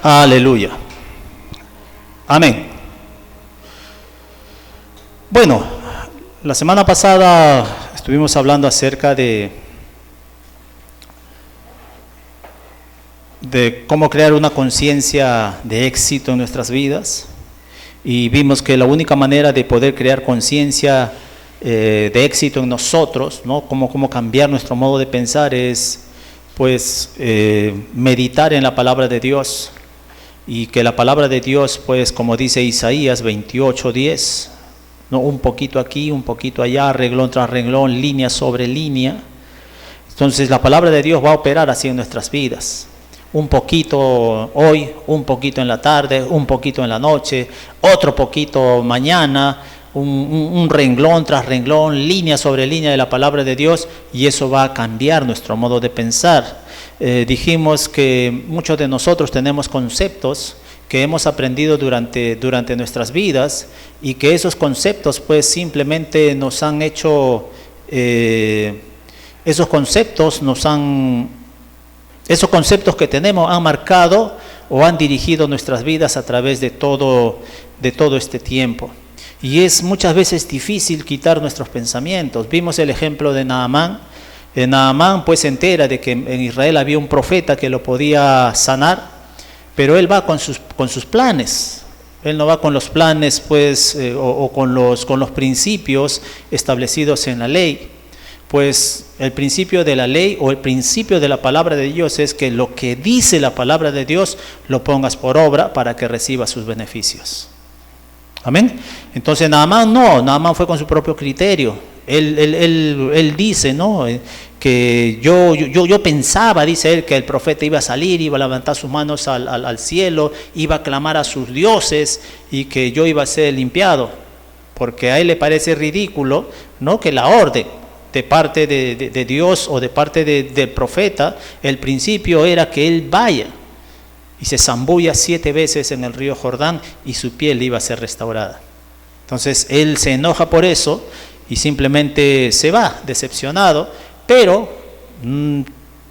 Aleluya. Amén. Bueno, la semana pasada estuvimos hablando acerca de cómo crear una conciencia de éxito en nuestras vidas, y vimos que la única manera de poder crear conciencia de éxito en nosotros, ¿no? Cómo cambiar nuestro modo de pensar es pues meditar en la palabra de Dios, y que la palabra de Dios, pues como dice Isaías 28:10, ¿no? Un poquito aquí, un poquito allá, renglón tras renglón, línea sobre línea. Entonces la palabra de Dios va a operar así en nuestras vidas. Un poquito hoy, un poquito en la tarde, un poquito en la noche, otro poquito mañana, un renglón tras renglón, línea sobre línea de la palabra de Dios, y eso va a cambiar nuestro modo de pensar. Dijimos que muchos de nosotros tenemos conceptos que hemos aprendido durante nuestras vidas, y que esos conceptos pues simplemente nos han hecho, esos conceptos que tenemos han marcado o han dirigido nuestras vidas a través de todo este tiempo. Y es muchas veces difícil quitar nuestros pensamientos. Vimos el ejemplo de Naamán. Naamán pues se entera de que en Israel había un profeta que lo podía sanar, pero él va con sus planes. Él no va con los planes pues o con los principios establecidos en la ley. Pues el principio de la ley o el principio de la palabra de Dios es que lo que dice la palabra de Dios lo pongas por obra para que recibas sus beneficios. Amén. Entonces Naamán fue con su propio criterio. Él dice, ¿no?, que yo pensaba, dice él, que el profeta iba a salir, iba a levantar sus manos al cielo, iba a clamar a sus dioses, y que yo iba a ser limpiado, porque a él le parece ridículo, ¿no?, que la orden de parte de Dios o de parte del profeta, el principio era que él vaya y se zambulla 7 veces en el río Jordán y su piel iba a ser restaurada. Entonces él se enoja por eso y simplemente se va decepcionado, pero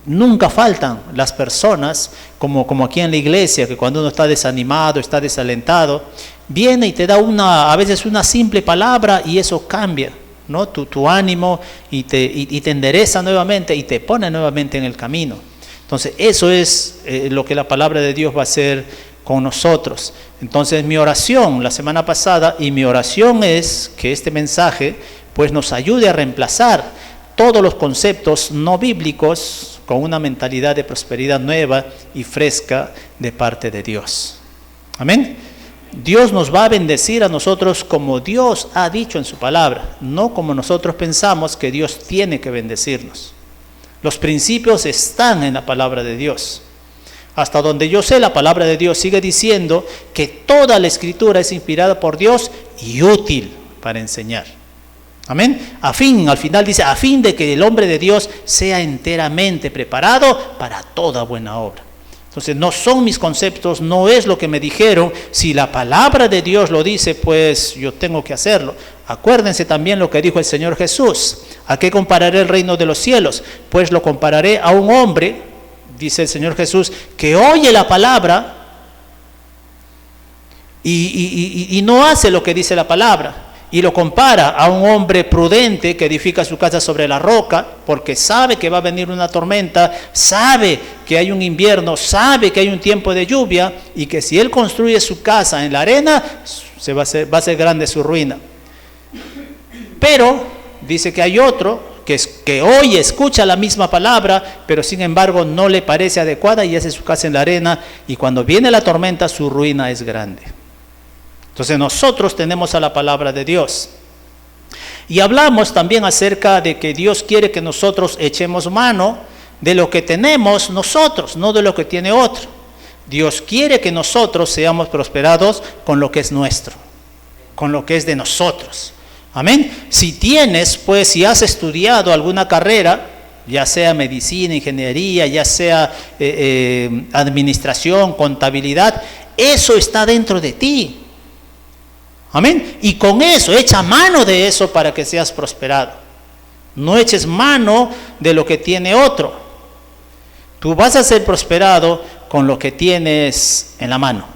nunca faltan las personas, como aquí en la iglesia, que cuando uno está desanimado, está desalentado, viene y te da a veces una simple palabra, y eso cambia, ¿no?, tu ánimo, y te endereza nuevamente y te pone nuevamente en el camino. Entonces eso es lo que la palabra de Dios va a hacer con nosotros. Entonces mi oración la semana pasada, y mi oración es que este mensaje pues nos ayude a reemplazar todos los conceptos no bíblicos con una mentalidad de prosperidad nueva y fresca de parte de Dios. Amén. Dios nos va a bendecir a nosotros como Dios ha dicho en su palabra, no como nosotros pensamos que Dios tiene que bendecirnos. Los principios están en la palabra de Dios. Hasta donde yo sé, la palabra de Dios sigue diciendo que toda la escritura es inspirada por Dios y útil para enseñar. Amén. Al final dice, a fin de que el hombre de Dios sea enteramente preparado para toda buena obra. Entonces no son mis conceptos, no es lo que me dijeron. Si la palabra de Dios lo dice, pues yo tengo que hacerlo. Acuérdense también lo que dijo el Señor Jesús. ¿A qué compararé el reino de los cielos? Pues lo compararé a un hombre, dice el Señor Jesús, que oye la palabra y no hace lo que dice la palabra. Y lo compara a un hombre prudente que edifica su casa sobre la roca, porque sabe que va a venir una tormenta, sabe que hay un invierno, sabe que hay un tiempo de lluvia, y que si él construye su casa en la arena, va a ser grande su ruina. Pero dice que hay otro que hoy escucha la misma palabra, pero sin embargo no le parece adecuada y hace su casa en la arena, y cuando viene la tormenta su ruina es grande. Entonces nosotros tenemos a la palabra de Dios. Y hablamos también acerca de que Dios quiere que nosotros echemos mano de lo que tenemos nosotros, no de lo que tiene otro. Dios quiere que nosotros seamos prosperados con lo que es nuestro, con lo que es de nosotros. Amén. Si has estudiado alguna carrera, ya sea medicina, ingeniería, ya sea administración, contabilidad, eso está dentro de ti. Amén. Y con eso, echa mano de eso para que seas prosperado. No eches mano de lo que tiene otro. Tú vas a ser prosperado con lo que tienes en la mano.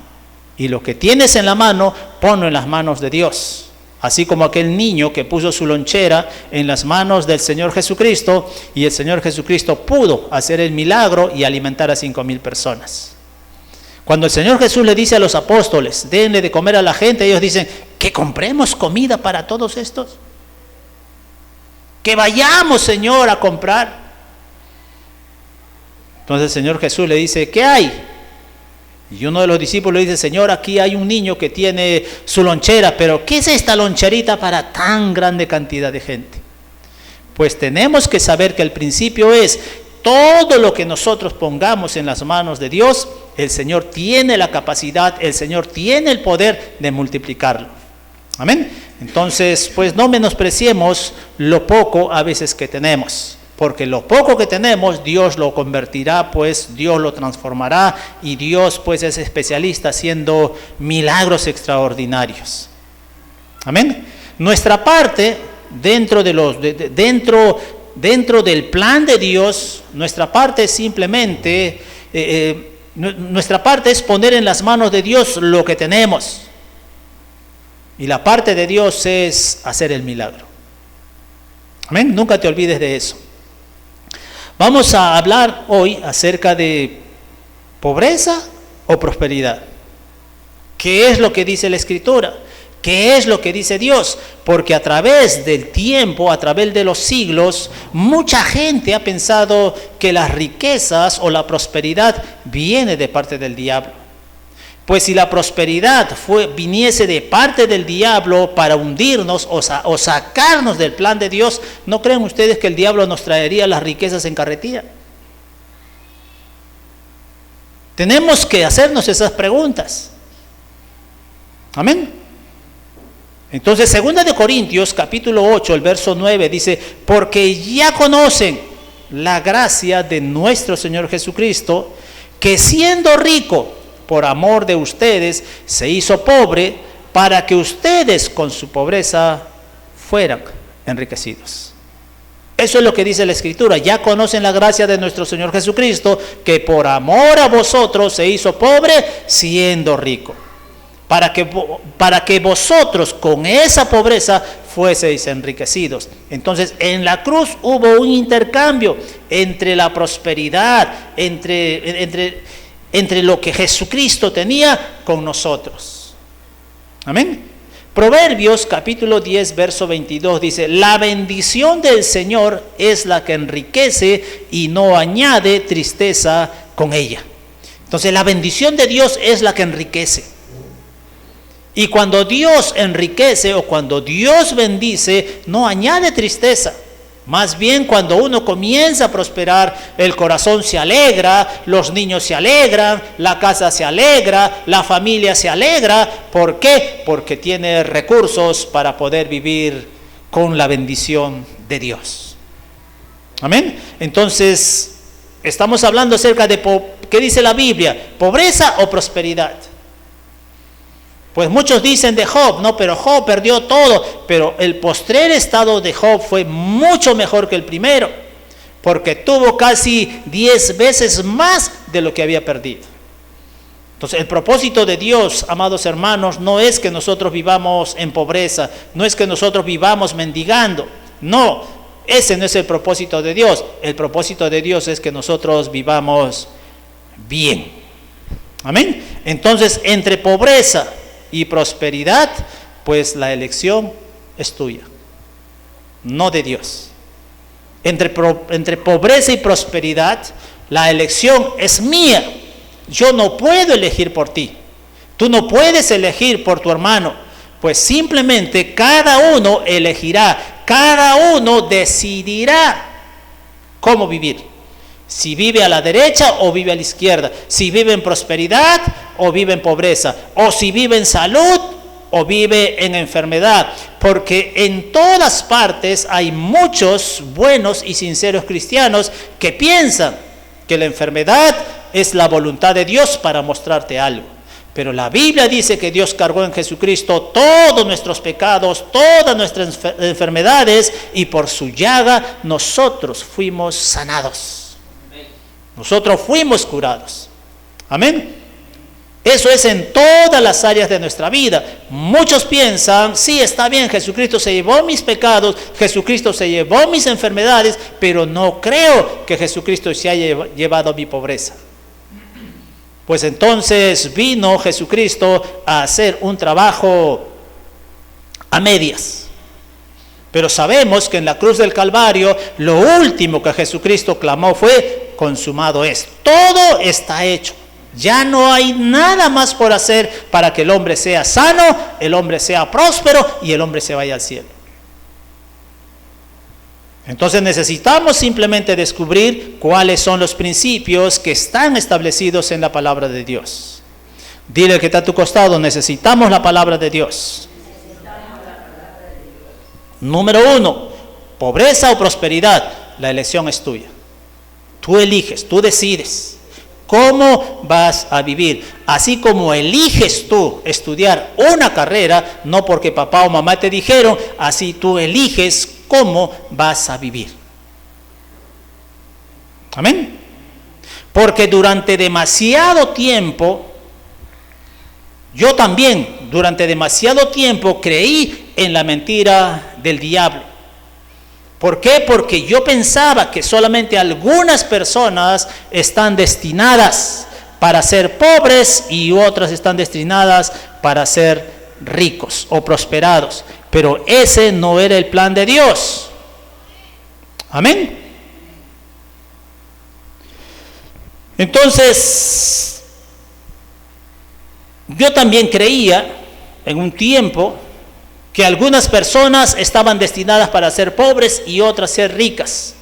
Y lo que tienes en la mano, ponlo en las manos de Dios. Así como aquel niño que puso su lonchera en las manos del Señor Jesucristo, y el Señor Jesucristo pudo hacer el milagro y alimentar a 5,000 personas. Cuando el Señor Jesús le dice a los apóstoles, denle de comer a la gente, ellos dicen, ¿que compremos comida para todos estos? Que vayamos, Señor, a comprar. Entonces el Señor Jesús le dice, ¿qué hay? Y uno de los discípulos le dice, Señor, aquí hay un niño que tiene su lonchera, pero ¿qué es esta loncherita para tan grande cantidad de gente? Pues tenemos que saber que el principio es, todo lo que nosotros pongamos en las manos de Dios, el Señor tiene la capacidad, el Señor tiene el poder de multiplicarlo. Amén. Entonces, pues no menospreciemos lo poco a veces que tenemos, porque lo poco que tenemos, Dios lo convertirá, pues Dios lo transformará, y Dios pues es especialista haciendo milagros extraordinarios. Amén. Nuestra parte dentro del plan de Dios, nuestra parte es simplemente, nuestra parte es poner en las manos de Dios lo que tenemos. Y la parte de Dios es hacer el milagro. Amén. Nunca te olvides de eso. Vamos a hablar hoy acerca de pobreza o prosperidad. ¿Qué es lo que dice la Escritura? ¿Qué es lo que dice Dios? Porque a través del tiempo, a través de los siglos, mucha gente ha pensado que las riquezas o la prosperidad viene de parte del diablo. Pues si la prosperidad viniese de parte del diablo para hundirnos o sacarnos del plan de Dios, ¿no creen ustedes que el diablo nos traería las riquezas en carretilla? Tenemos que hacernos esas preguntas. Amén. Entonces, 2 de Corintios, capítulo 8, el verso 9, dice, porque ya conocen la gracia de nuestro Señor Jesucristo, que siendo rico, por amor de ustedes, se hizo pobre, para que ustedes con su pobreza fueran enriquecidos. Eso es lo que dice la Escritura. Ya conocen la gracia de nuestro Señor Jesucristo, que por amor a vosotros se hizo pobre, siendo rico, para que vosotros con esa pobreza fueseis enriquecidos. Entonces, en la cruz hubo un intercambio entre la prosperidad, entre lo que Jesucristo tenía con nosotros. Amén. Proverbios capítulo 10 verso 22 dice, la bendición del Señor es la que enriquece y no añade tristeza con ella. Entonces la bendición de Dios es la que enriquece. Y cuando Dios enriquece o cuando Dios bendice, no añade tristeza. Más bien, cuando uno comienza a prosperar, el corazón se alegra, los niños se alegran, la casa se alegra, la familia se alegra. ¿Por qué? Porque tiene recursos para poder vivir con la bendición de Dios. Amén. Entonces, estamos hablando acerca de ¿qué dice la Biblia? ¿Pobreza o prosperidad? Pues muchos dicen de Job, no, pero Job perdió todo, pero el postrer estado de Job fue mucho mejor que el primero, porque tuvo casi 10 veces más de lo que había perdido. Entonces, el propósito de Dios, amados hermanos, no es que nosotros vivamos en pobreza, no es que nosotros vivamos mendigando, no, ese no es el propósito de Dios. El propósito de Dios es que nosotros vivamos bien. Amén. Entonces, entre pobreza y prosperidad, pues la elección es tuya, no de Dios. Entre pobreza y prosperidad, la elección es mía. Yo no puedo elegir por ti. Tú no puedes elegir por tu hermano. Pues simplemente cada uno elegirá, cada uno decidirá cómo vivir. Si vive a la derecha o vive a la izquierda, si vive en prosperidad o vive en pobreza, o si vive en salud o vive en enfermedad, porque en todas partes hay muchos buenos y sinceros cristianos que piensan que la enfermedad es la voluntad de Dios para mostrarte algo. Pero la Biblia dice que Dios cargó en Jesucristo todos nuestros pecados, todas nuestras enfermedades, y por su llaga nosotros fuimos sanados. Nosotros fuimos curados. Amén. Eso es en todas las áreas de nuestra vida. Muchos piensan, sí, está bien, Jesucristo se llevó mis pecados, Jesucristo se llevó mis enfermedades, pero no creo que Jesucristo se haya llevado mi pobreza. Pues entonces vino Jesucristo a hacer un trabajo a medias. Pero sabemos que en la cruz del Calvario, lo último que Jesucristo clamó fue, consumado es. Todo está hecho. Ya no hay nada más por hacer para que el hombre sea sano, el hombre sea próspero y el hombre se vaya al cielo. Entonces necesitamos simplemente descubrir cuáles son los principios que están establecidos en la palabra de Dios. Dile que está a tu costado, necesitamos la palabra de Dios. Número 1, pobreza o prosperidad, la elección es tuya. Tú eliges, tú decides cómo vas a vivir. Así como eliges tú estudiar una carrera, no porque papá o mamá te dijeron, así tú eliges cómo vas a vivir. Amén. Porque durante demasiado tiempo, yo también durante demasiado tiempo creí en la mentira del diablo. ¿Por qué? Porque yo pensaba que solamente algunas personas están destinadas para ser pobres y otras están destinadas para ser ricos o prosperados. Pero ese no era el plan de Dios. Amén. Entonces, yo también creía en un tiempo que algunas personas estaban destinadas para ser pobres y otras ser ricas,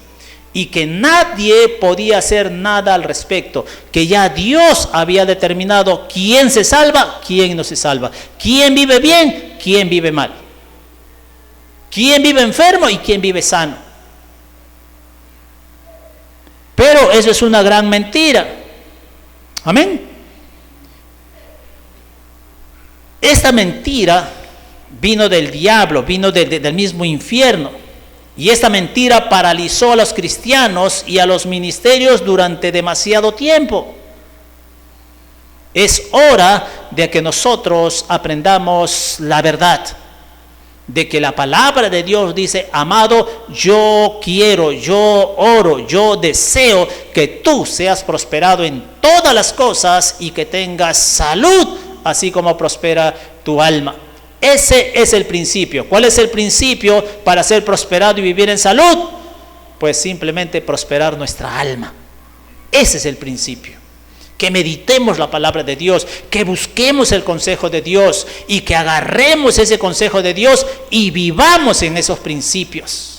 y que nadie podía hacer nada al respecto, que ya Dios había determinado quién se salva, quién no se salva, quién vive bien, quién vive mal, quién vive enfermo y quién vive sano. Pero eso es una gran mentira. Amén. Esta mentira vino del diablo, vino del mismo infierno. Y esta mentira paralizó a los cristianos y a los ministerios durante demasiado tiempo. Es hora de que nosotros aprendamos la verdad, de que la palabra de Dios dice, amado, yo quiero, yo oro, yo deseo que tú seas prosperado en todas las cosas y que tengas salud, así como prospera tu alma. Ese es el principio. ¿Cuál es el principio para ser prosperado y vivir en salud? Pues simplemente prosperar nuestra alma. Ese es el principio. Que meditemos la palabra de Dios, que busquemos el consejo de Dios y que agarremos ese consejo de Dios y vivamos en esos principios.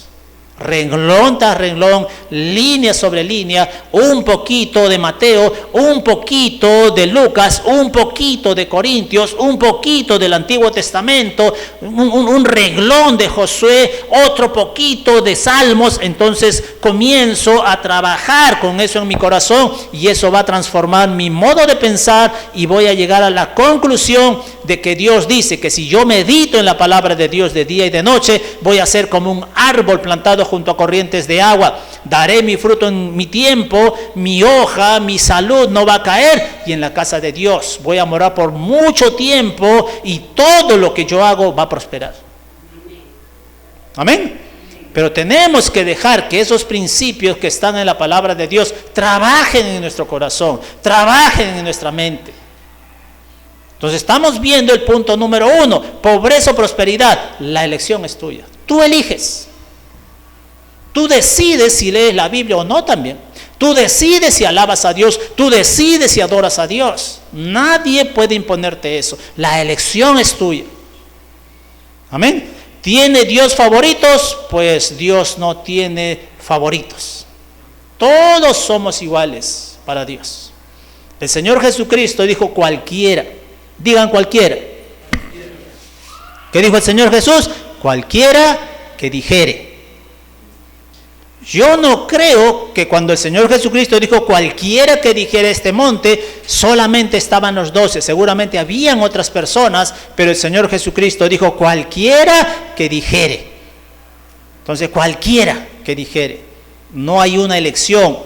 Renglón tras renglón, línea sobre línea, un poquito de Mateo, un poquito de Lucas, un poquito de Corintios, un poquito del Antiguo Testamento, un renglón de Josué, otro poquito de Salmos. Entonces comienzo a trabajar con eso en mi corazón y eso va a transformar mi modo de pensar y voy a llegar a la conclusión de que Dios dice que si yo medito en la palabra de Dios de día y de noche, voy a ser como un árbol plantado junto a corrientes de agua. Daré mi fruto en mi tiempo, mi hoja, mi salud no va a caer, y en la casa de Dios voy a morar por mucho tiempo y todo lo que yo hago va a prosperar. Amén. Pero tenemos que dejar que esos principios que están en la palabra de Dios trabajen en nuestro corazón, trabajen en nuestra mente. Entonces estamos viendo el punto número 1, pobreza o prosperidad. La elección es tuya. Tú eliges. Tú decides si lees la Biblia o no también. Tú decides si alabas a Dios. Tú decides si adoras a Dios. Nadie puede imponerte eso. La elección es tuya. Amén. ¿Tiene Dios favoritos? Pues Dios no tiene favoritos. Todos somos iguales para Dios. El Señor Jesucristo dijo cualquiera. Digan cualquiera. ¿Qué dijo el Señor Jesús? Cualquiera que dijere. Yo no creo que cuando el Señor Jesucristo dijo cualquiera que dijera este monte, solamente estaban los 12. Seguramente habían otras personas, pero el Señor Jesucristo dijo cualquiera que dijere. Entonces cualquiera que dijere. No hay una elección.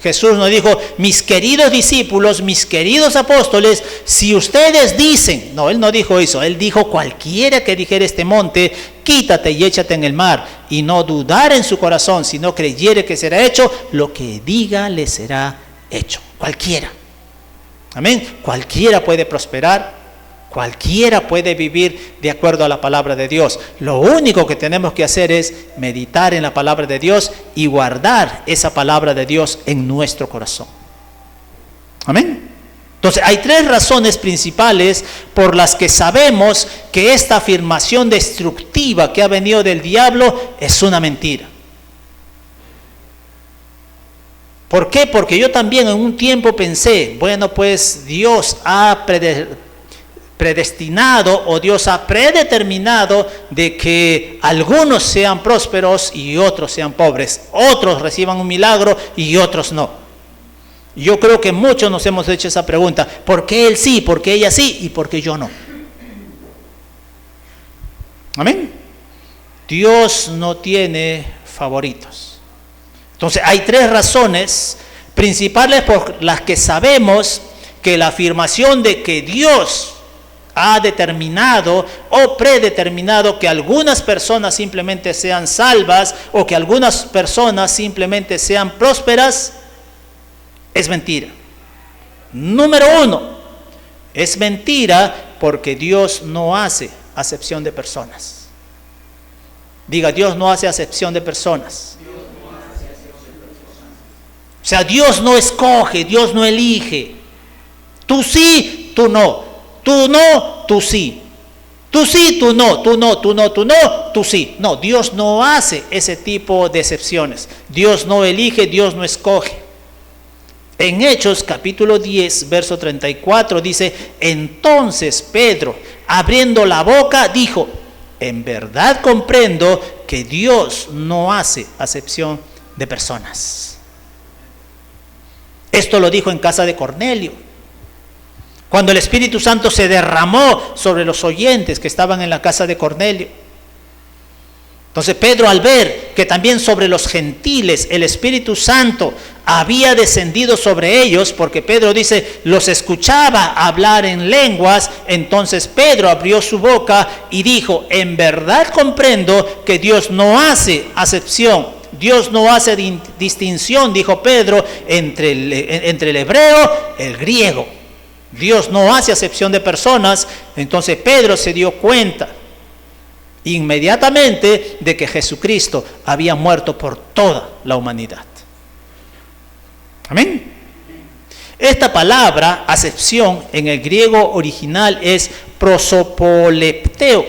Jesús no dijo, mis queridos discípulos, mis queridos apóstoles, si ustedes dicen, no, Él no dijo eso, Él dijo, cualquiera que dijere este monte, quítate y échate en el mar, y no dudar en su corazón, sino creyere que será hecho, lo que diga le será hecho. Cualquiera. Amén. Cualquiera puede prosperar. Cualquiera puede vivir de acuerdo a la palabra de Dios. Lo único que tenemos que hacer es meditar en la palabra de Dios y guardar esa palabra de Dios en nuestro corazón. Amén. Entonces, hay 3 razones principales por las que sabemos que esta afirmación destructiva que ha venido del diablo es una mentira. ¿Por qué? Porque yo también en un tiempo pensé, bueno, pues Dios ha predestinado o Dios ha predeterminado de que algunos sean prósperos y otros sean pobres, otros reciban un milagro y otros no. Yo creo que muchos nos hemos hecho esa pregunta, ¿por qué él sí, por qué ella sí y por qué yo no? Amén. Dios no tiene favoritos. Entonces hay 3 razones principales por las que sabemos que la afirmación de que Dios ha determinado o predeterminado que algunas personas simplemente sean salvas o que algunas personas simplemente sean prósperas, es mentira. Número 1, es mentira porque Dios no hace acepción de personas. Diga, Dios no hace acepción de personas. O sea, Dios no escoge, Dios no elige. Tú sí, tú no. Tú no, tú sí. Tú sí, tú no, tú no, tú no, tú no, tú sí. No, Dios no hace ese tipo de excepciones. Dios no elige, Dios no escoge. En Hechos capítulo 10, verso 34 dice, entonces Pedro, abriendo la boca, dijo, en verdad comprendo que Dios no hace acepción de personas. Esto lo dijo en casa de Cornelio. Cuando el Espíritu Santo se derramó sobre los oyentes que estaban en la casa de Cornelio. Entonces Pedro, al ver que también sobre los gentiles el Espíritu Santo había descendido sobre ellos, porque Pedro dice, los escuchaba hablar en lenguas, entonces Pedro abrió su boca y dijo, en verdad comprendo que Dios no hace acepción, Dios no hace distinción, dijo Pedro, entre el hebreo y el griego. Dios no hace acepción de personas. Entonces Pedro se dio cuenta inmediatamente de que Jesucristo había muerto por toda la humanidad. Amén. Esta palabra, acepción, en el griego original es prosopolepteo,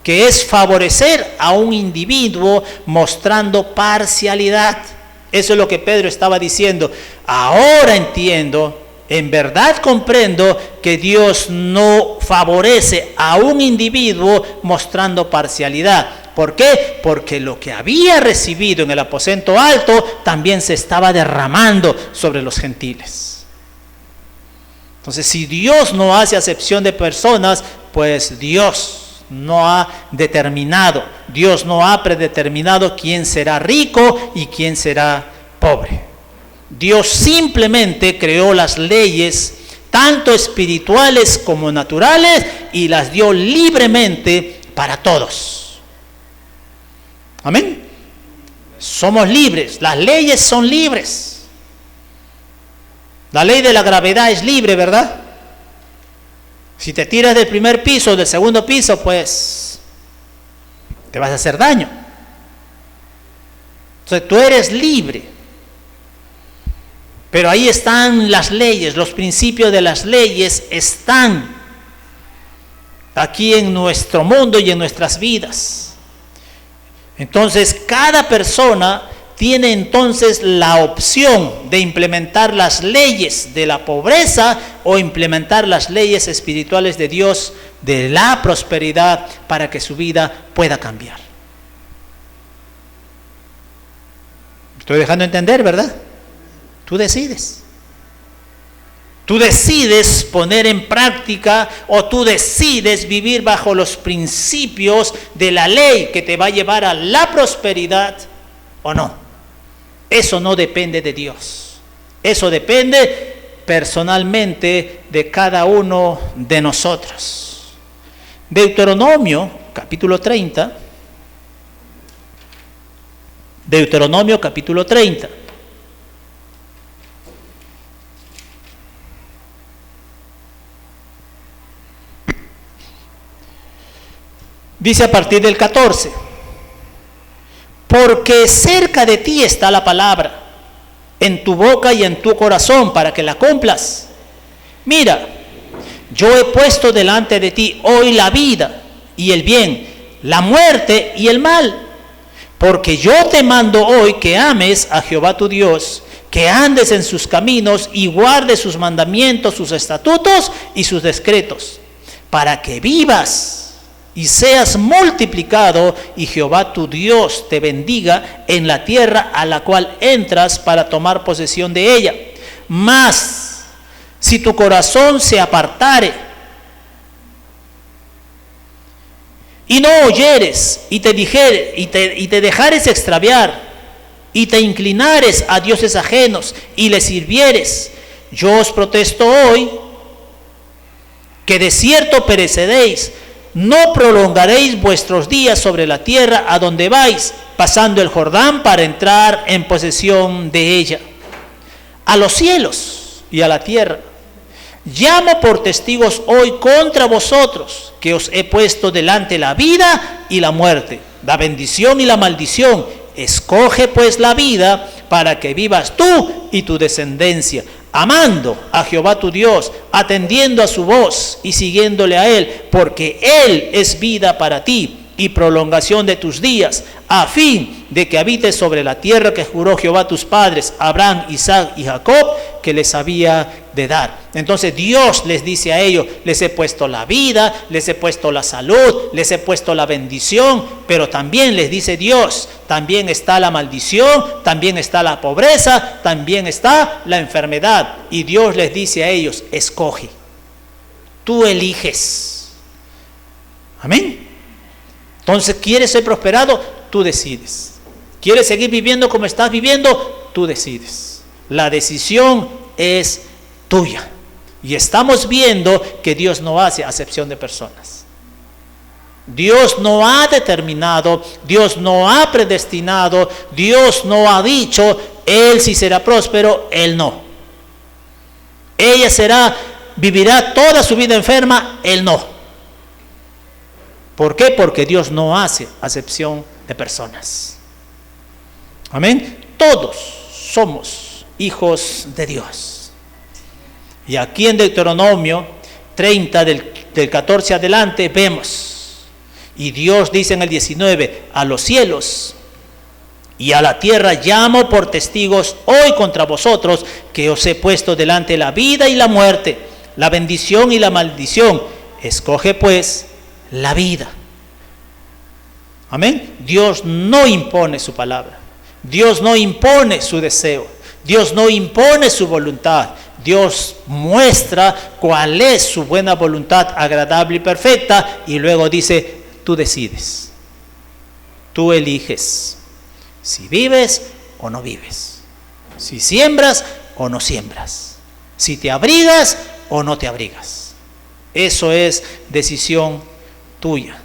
que es favorecer a un individuo mostrando parcialidad. Eso es lo que Pedro estaba diciendo. Ahora entiendo, en verdad comprendo que Dios no favorece a un individuo mostrando parcialidad. ¿Por qué? Porque lo que había recibido en el aposento alto también se estaba derramando sobre los gentiles. Entonces, si Dios no hace acepción de personas, pues Dios no ha determinado, Dios no ha predeterminado quién será rico y quién será pobre. Dios simplemente creó las leyes, tanto espirituales como naturales, y las dio libremente para todos. Amén. Somos libres, las leyes son libres. La ley de la gravedad es libre, ¿verdad? Si te tiras del primer piso o del segundo piso, pues te vas a hacer daño. Entonces tú eres libre. Pero ahí están las leyes, los principios de las leyes están aquí en nuestro mundo y en nuestras vidas. Entonces, cada persona tiene entonces la opción de implementar las leyes de la pobreza o implementar las leyes espirituales de Dios, de la prosperidad, para que su vida pueda cambiar. Estoy dejando entender, ¿verdad? Tú decides. Tú decides poner en práctica o tú decides vivir bajo los principios de la ley que te va a llevar a la prosperidad o no. Eso no depende de Dios. Eso depende personalmente de cada uno de nosotros. Deuteronomio, capítulo 30. Deuteronomio, capítulo 30. Dice a partir del 14, porque cerca de ti está la palabra, en tu boca y en tu corazón, para que la cumplas. Mira, yo he puesto delante de ti hoy la vida y el bien, la muerte y el mal, porque yo te mando hoy que ames a Jehová tu Dios, que andes en sus caminos y guardes sus mandamientos, sus estatutos y sus decretos, para que vivas y seas multiplicado, y Jehová tu Dios te bendiga en la tierra a la cual entras para tomar posesión de ella. Mas, si tu corazón se apartare y no oyeres, y te dejares extraviar, y te inclinares a dioses ajenos, y les sirvieres, yo os protesto hoy, que de cierto pereceréis, no prolongaréis vuestros días sobre la tierra a donde vais, pasando el Jordán para entrar en posesión de ella. A los cielos y a la tierra llamo por testigos hoy contra vosotros, que os he puesto delante la vida y la muerte, la bendición y la maldición. Escoge pues la vida para que vivas tú y tu descendencia, amando a Jehová tu Dios, atendiendo a su voz y siguiéndole a Él, porque Él es vida para ti y prolongación de tus días, a fin de que habites sobre la tierra que juró Jehová a tus padres, Abraham, Isaac y Jacob, que les había de dar. Entonces Dios les dice a ellos, les he puesto la vida, les he puesto la salud, les he puesto la bendición, pero también les dice Dios, también está la maldición, también está la pobreza, también está la enfermedad. Y Dios les dice a ellos, escoge, tú eliges. Amén. Entonces, ¿quieres ser prosperado? Tú decides. ¿Quieres seguir viviendo como estás viviendo? Tú decides. La decisión es tuya. Y estamos viendo que Dios no hace acepción de personas. Dios no ha determinado, Dios no ha predestinado, Dios no ha dicho, él sí será próspero, él no. Ella vivirá toda su vida enferma, él no. ¿Por qué? Porque Dios no hace acepción de personas. Amén. Todos somos hijos de Dios. Y aquí en Deuteronomio 30, del 14 adelante, vemos. Y Dios dice en el 19, a los cielos y a la tierra llamo por testigos hoy contra vosotros, que os he puesto delante la vida y la muerte, la bendición y la maldición. Escoge pues la vida. Amén. Dios no impone su palabra. Dios no impone su deseo. Dios no impone su voluntad. Dios muestra cuál es su buena voluntad agradable y perfecta, y luego dice, tú decides. Tú eliges si vives o no vives. Si siembras o no siembras. Si te abrigas o no te abrigas. Eso es decisión tuya.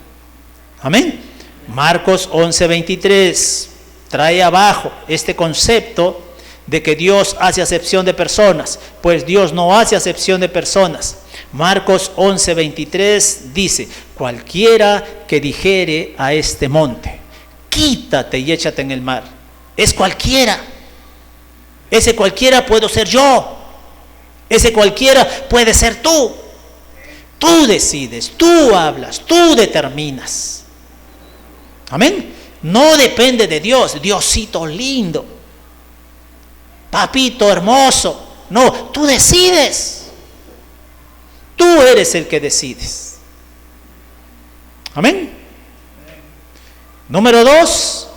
Amén. Marcos 11:23 trae abajo este concepto de que Dios hace acepción de personas. Pues Dios no hace acepción de personas. Marcos 11:23 dice, cualquiera que dijere a este monte, quítate y échate en el mar. Es cualquiera. Ese cualquiera puedo ser yo. Ese cualquiera puede ser tú. Tú decides, tú hablas, tú determinas. Amén. No depende de Dios. Diosito lindo, papito hermoso. No, tú decides. Tú eres el que decides. Amén. Número 2.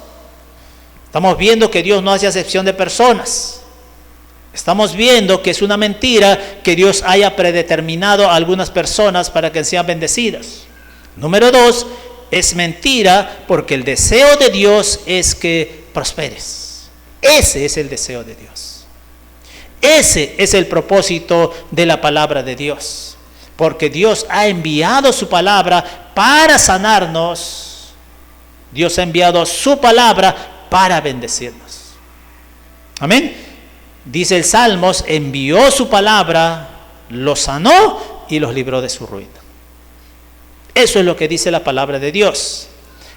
Estamos viendo que Dios no hace acepción de personas. Estamos viendo que es una mentira que Dios haya predeterminado a algunas personas para que sean bendecidas. Número 2. Es mentira porque el deseo de Dios es que prosperes. Ese es el deseo de Dios. Ese es el propósito de la palabra de Dios. Porque Dios ha enviado su palabra para sanarnos. Dios ha enviado su palabra para bendecirnos. Amén. Dice el Salmos, envió su palabra, los sanó y los libró de su ruina. Eso es lo que dice la palabra de Dios.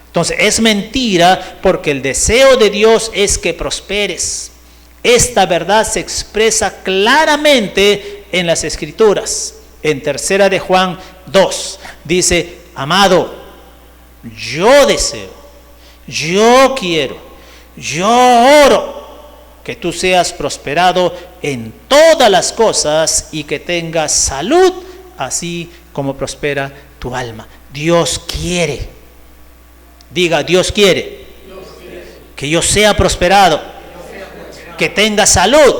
Entonces es mentira, porque el deseo de Dios es que prosperes. Esta verdad se expresa claramente en las Escrituras. En 3 de Juan 2 dice, amado, yo deseo, yo quiero, yo oro que tú seas prosperado en todas las cosas y que tengas salud, así como prospera tu alma. Dios quiere. Diga, Dios quiere que yo sea prosperado, que tenga salud,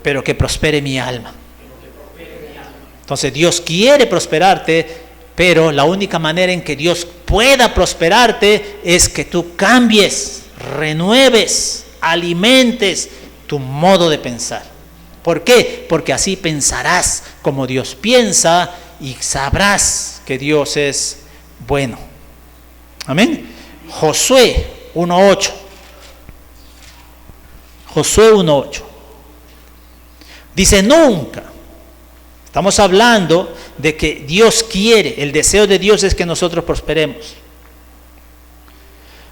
pero que prospere mi alma. Entonces Dios quiere prosperarte, pero la única manera en que Dios pueda prosperarte es que tú cambies, renueves, alimentes tu modo de pensar. ¿Por qué? Porque así pensarás como Dios piensa y sabrás que Dios es bueno. Amén. Josué 1:8. Josué 1:8. Dice, nunca. Estamos hablando de que Dios quiere, el deseo de Dios es que nosotros prosperemos.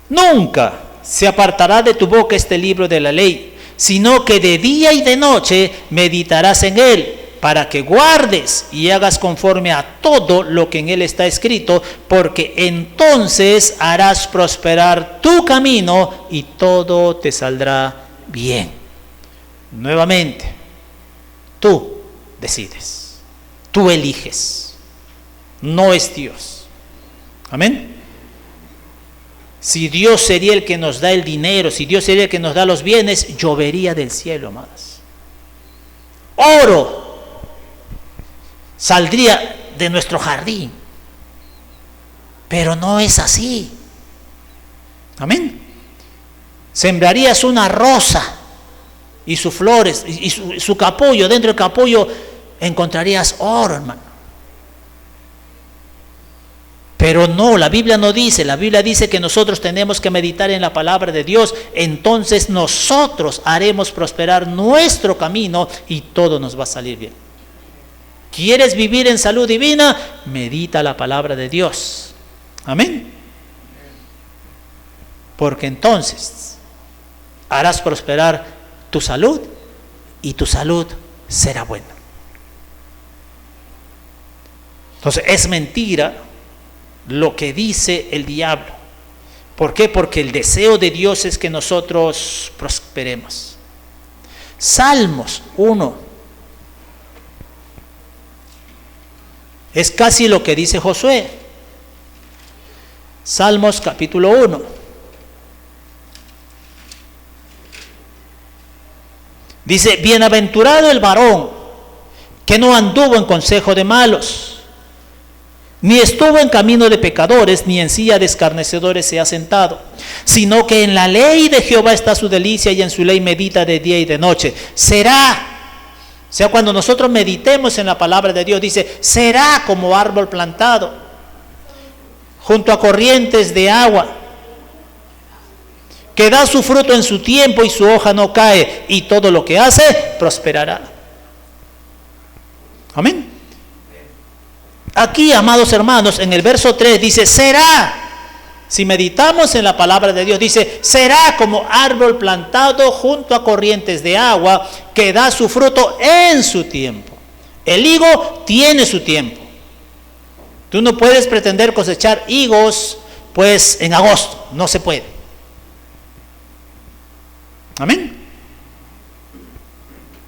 Nunca se apartará de tu boca este libro de la ley, sino que de día y de noche meditarás en él, para que guardes y hagas conforme a todo lo que en él está escrito, porque entonces harás prosperar tu camino y todo te saldrá bien. Nuevamente, tú decides. Tú eliges, no es Dios. Amén. Si Dios sería el que nos da el dinero, si Dios sería el que nos da los bienes, llovería del cielo, amadas. Oro saldría de nuestro jardín, pero no es así. Amén. Sembrarías una rosa y sus flores y su capullo, dentro del capullo encontrarías oro, hermano. Pero no, la Biblia no dice, la Biblia dice que nosotros tenemos que meditar en la palabra de Dios, entonces nosotros haremos prosperar nuestro camino y todo nos va a salir bien. ¿Quieres vivir en salud divina? Medita la palabra de Dios. Amén. Porque entonces harás prosperar tu salud y tu salud será buena. Entonces es mentira lo que dice el diablo. ¿Por qué? Porque el deseo de Dios es que nosotros prosperemos. Salmos 1 es casi lo que dice Josué. Salmos capítulo 1. Dice, bienaventurado el varón que no anduvo en consejo de malos, ni estuvo en camino de pecadores, ni en silla de escarnecedores se ha sentado, sino que en la ley de Jehová está su delicia y en su ley medita de día y de noche. Será, o sea, cuando nosotros meditemos en la palabra de Dios, dice, será como árbol plantado junto a corrientes de agua, que da su fruto en su tiempo y su hoja no cae, y todo lo que hace prosperará. Amén. Aquí, amados hermanos, en el verso 3 dice, será, si meditamos en la palabra de Dios, dice, será como árbol plantado junto a corrientes de agua, que da su fruto en su tiempo. El higo tiene su tiempo. Tú no puedes pretender cosechar higos, pues, en agosto, no se puede. Amén.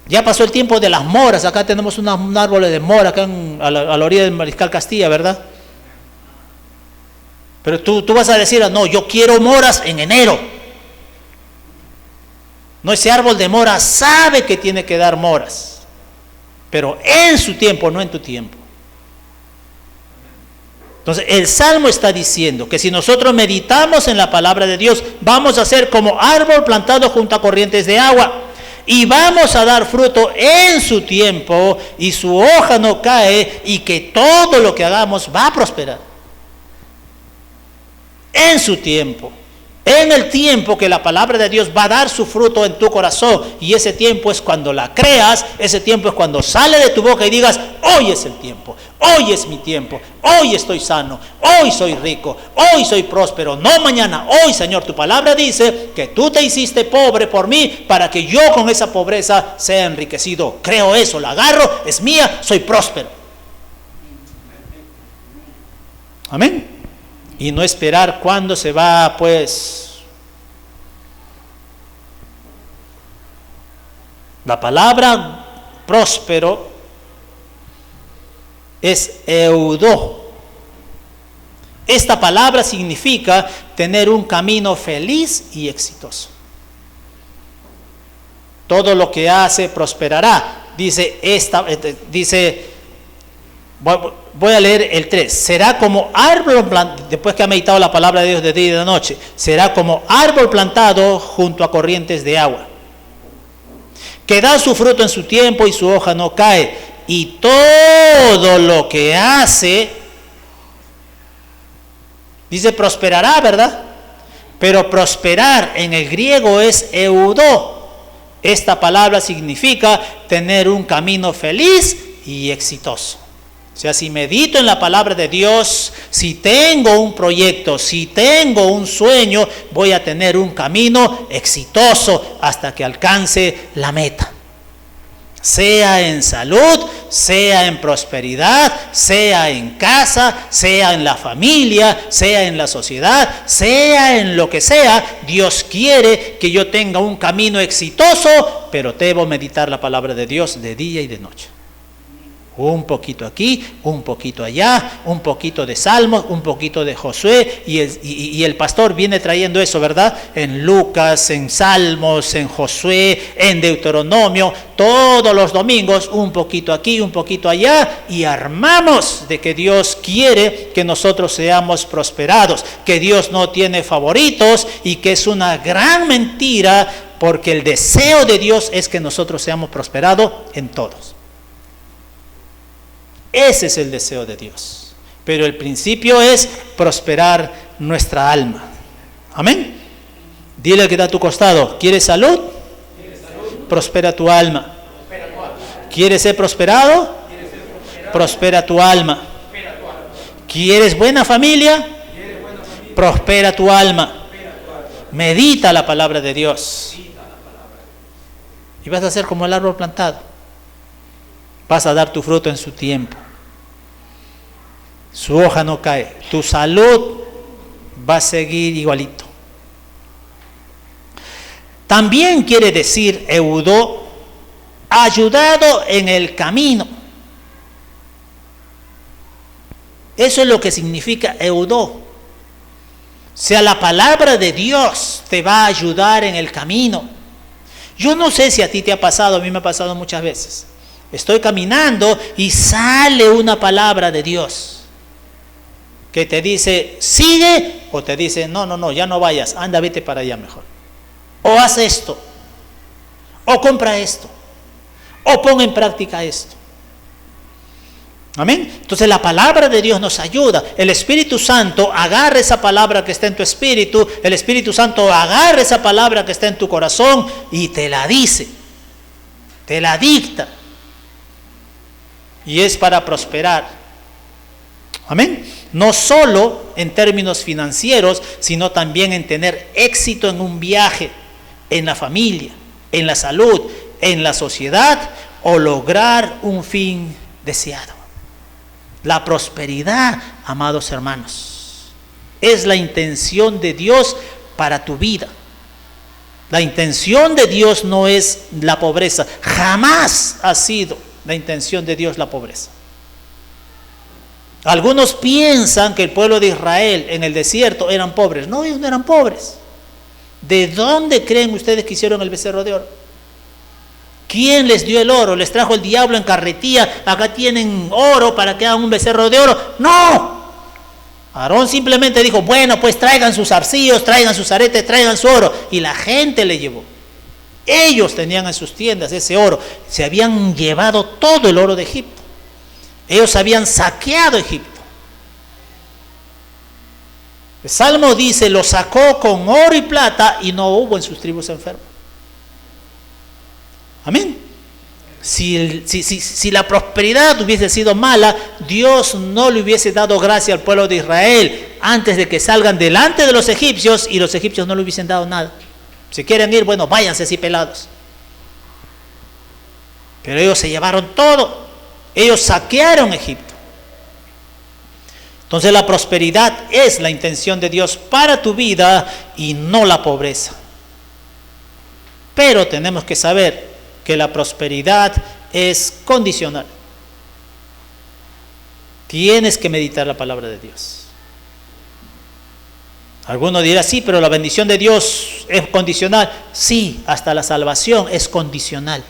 Ya pasó el tiempo de las moras. Acá tenemos un árbol de mora acá a la orilla del Mariscal Castilla, ¿verdad? Pero tú vas a decir, no, yo quiero moras en enero. No, ese árbol de mora sabe que tiene que dar moras, pero en su tiempo, no en tu tiempo. Entonces, el Salmo está diciendo que si nosotros meditamos en la palabra de Dios, vamos a ser como árbol plantado junto a corrientes de agua y vamos a dar fruto en su tiempo y su hoja no cae y que todo lo que hagamos va a prosperar. En su tiempo. En el tiempo que la palabra de Dios va a dar su fruto en tu corazón, y ese tiempo es cuando la creas, ese tiempo es cuando sale de tu boca y digas, hoy es el tiempo, hoy es mi tiempo, hoy estoy sano, hoy soy rico, hoy soy próspero, no mañana, hoy Señor, tu palabra dice que tú te hiciste pobre por mí para que yo con esa pobreza sea enriquecido. Creo eso, la agarro, es mía, soy próspero. Amén. Y no esperar cuándo se va, pues. La palabra próspero es eudó. Esta palabra significa tener un camino feliz y exitoso. Todo lo que hace prosperará. Dice voy a leer el 3. Será como árbol plantado, después que ha meditado la palabra de Dios de día y de noche, será como árbol plantado junto a corrientes de agua, que da su fruto en su tiempo y su hoja no cae, y todo lo que hace, dice prosperará, ¿verdad? Pero prosperar en el griego es eudó. Esta palabra significa tener un camino feliz y exitoso. O sea, si medito en la palabra de Dios, si tengo un proyecto, si tengo un sueño, voy a tener un camino exitoso hasta que alcance la meta. Sea en salud, sea en prosperidad, sea en casa, sea en la familia, sea en la sociedad, sea en lo que sea, Dios quiere que yo tenga un camino exitoso, pero debo meditar la palabra de Dios de día y de noche. Un poquito aquí, un poquito allá, un poquito de Salmos, un poquito de Josué, y el pastor viene trayendo eso, ¿verdad? En Lucas, en Salmos, en Josué, en Deuteronomio, todos los domingos, un poquito aquí, un poquito allá, y armamos de que Dios quiere que nosotros seamos prosperados, que Dios no tiene favoritos y que es una gran mentira, porque el deseo de Dios es que nosotros seamos prosperados en todos. Ese es el deseo de Dios. Pero el principio es prosperar nuestra alma. Amén. Dile al que está a tu costado, ¿quieres salud? Prospera tu alma. ¿Quieres ser prosperado? Prospera tu alma. ¿Quieres buena familia? Prospera tu alma. Medita la palabra de Dios. Y vas a ser como el árbol plantado. Vas a dar tu fruto en su tiempo. Su hoja no cae. Tu salud va a seguir igualito. También quiere decir eudó, ayudado en el camino. Eso es lo que significa eudó. O sea, la palabra de Dios te va a ayudar en el camino. Yo no sé si a ti te ha pasado, a mí me ha pasado muchas veces. Estoy caminando y sale una palabra de Dios que te dice, sigue, o te dice, no, ya no vayas, anda, vete para allá mejor. O haz esto, o compra esto, o pon en práctica esto. Amén. Entonces la palabra de Dios nos ayuda. El Espíritu Santo agarra esa palabra que está en tu espíritu, el Espíritu Santo agarra esa palabra que está en tu corazón y te la dice, te la dicta. Y es para prosperar. Amén. No solo en términos financieros, sino también en tener éxito en un viaje, en la familia, en la salud, en la sociedad, o lograr un fin deseado. La prosperidad, amados hermanos, es la intención de Dios para tu vida. La intención de Dios no es la pobreza. Jamás ha sido la intención de Dios la pobreza. Algunos piensan que el pueblo de Israel en el desierto eran pobres. No, ellos no eran pobres. ¿De dónde creen ustedes que hicieron el becerro de oro? ¿Quién les dio el oro? ¿Les trajo el diablo en carretilla? Acá tienen oro para que hagan un becerro de oro. No. Aarón simplemente dijo, bueno, pues traigan sus zarcillos, traigan sus aretes, traigan su oro. Y la gente le llevó. Ellos tenían en sus tiendas ese oro. Se habían llevado todo el oro de Egipto. Ellos habían saqueado Egipto. El Salmo dice, lo sacó con oro y plata y no hubo en sus tribus enfermos. Amén. Si la prosperidad hubiese sido mala, Dios no le hubiese dado gracia al pueblo de Israel antes de que salgan delante de los egipcios y los egipcios no le hubiesen dado nada. Si quieren ir, bueno, váyanse así pelados. Pero ellos se llevaron todo. Ellos saquearon Egipto. Entonces la prosperidad es la intención de Dios para tu vida y no la pobreza. Pero tenemos que saber que la prosperidad es condicional. Tienes que meditar la palabra de Dios. Alguno dirá, sí, pero la bendición de Dios es condicional. Sí, hasta la salvación es condicional.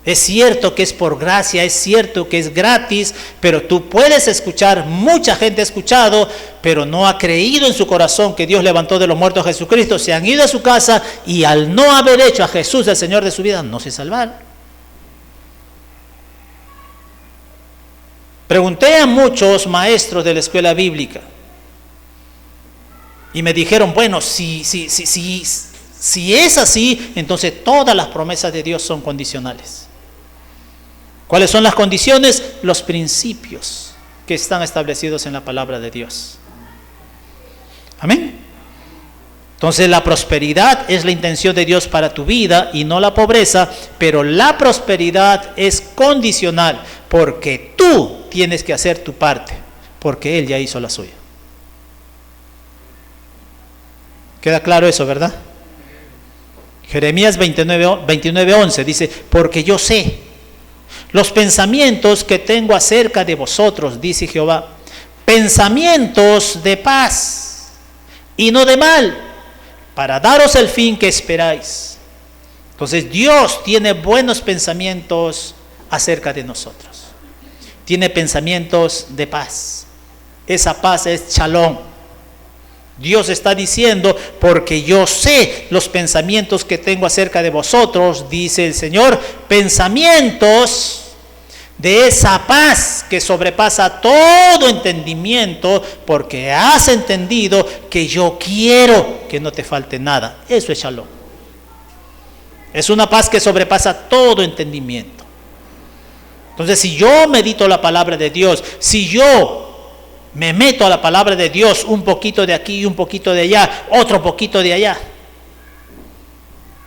Es cierto que es por gracia, es cierto que es gratis, pero tú puedes escuchar, mucha gente ha escuchado, pero no ha creído en su corazón que Dios levantó de los muertos a Jesucristo, se han ido a su casa y al no haber hecho a Jesús el Señor de su vida, no se salvaron. Pregunté a muchos maestros de la escuela bíblica y me dijeron, bueno, si es así, entonces todas las promesas de Dios son condicionales. ¿Cuáles son las condiciones? Los principios que están establecidos en la palabra de Dios. Amén. Entonces la prosperidad es la intención de Dios para tu vida y no la pobreza, pero la prosperidad es condicional porque tú tienes que hacer tu parte, porque Él ya hizo la suya. ¿Queda claro eso, verdad? Jeremías 29:11 dice, porque yo sé los pensamientos que tengo acerca de vosotros, dice Jehová, pensamientos de paz y no de mal, para daros el fin que esperáis. Entonces Dios tiene buenos pensamientos acerca de nosotros. Tiene pensamientos de paz. Esa paz es shalom. Dios está diciendo, porque yo sé los pensamientos que tengo acerca de vosotros, dice el Señor, pensamientos de esa paz que sobrepasa todo entendimiento, porque has entendido que yo quiero que no te falte nada. Eso es shalom. Es una paz que sobrepasa todo entendimiento. Entonces, si yo medito la palabra de Dios, si yo me meto a la palabra de Dios, un poquito de aquí y un poquito de allá, otro poquito de allá,